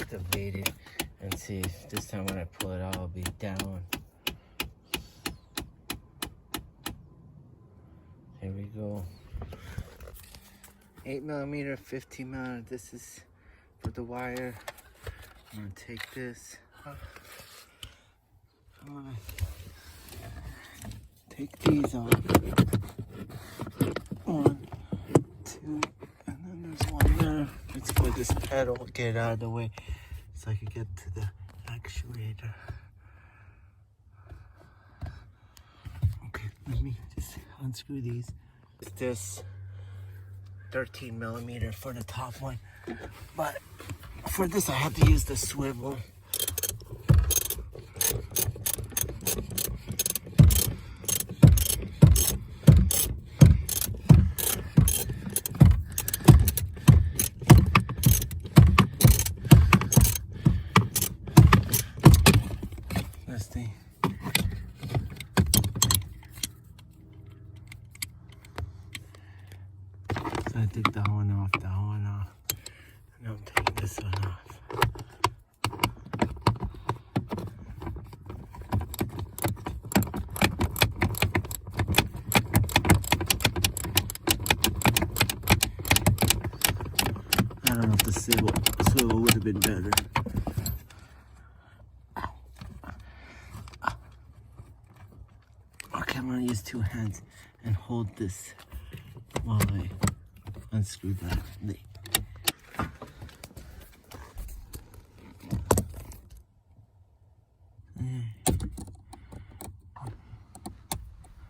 activate it and see if this time when I pull it out, I'll be down. Here we go. 8mm, 15mm. This is for the wire. I'm gonna take this. I'm gonna take these off. 1, 2, and then there's one there. It's for this pedal. Get it out of the way so I can get to the actuator. Okay, let me just unscrew these. This 13mm for the top one, but for this I have to use the swivel. This thing. So I took that one off, and I'm taking this one off. I don't know if the swivel would have been better. Okay, I'm gonna use 2 hands and hold this while I unscrew that.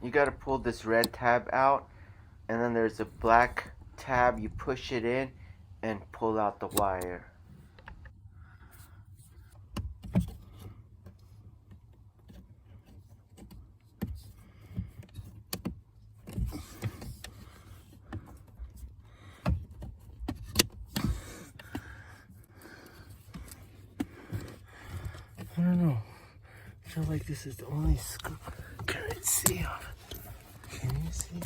You gotta pull this red tab out, and then there's a black tab. You push it in and pull out the wire. I don't know. I feel like this is the only screw. Can I see on it? Can you see?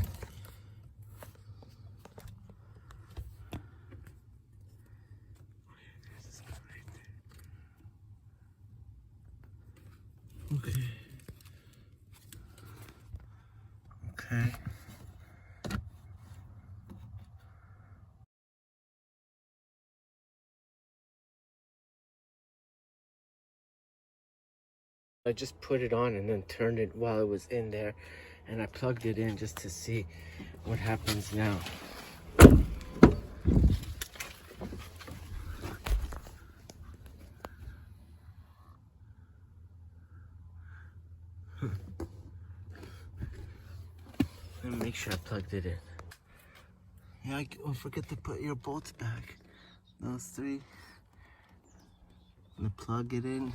Okay. Okay. I just put it on and then turned it while it was in there, and I plugged it in just to see what happens now. Let me make sure I plugged it in. Yeah, don't forget to put your bolts back. Those 3. I'm gonna plug it in.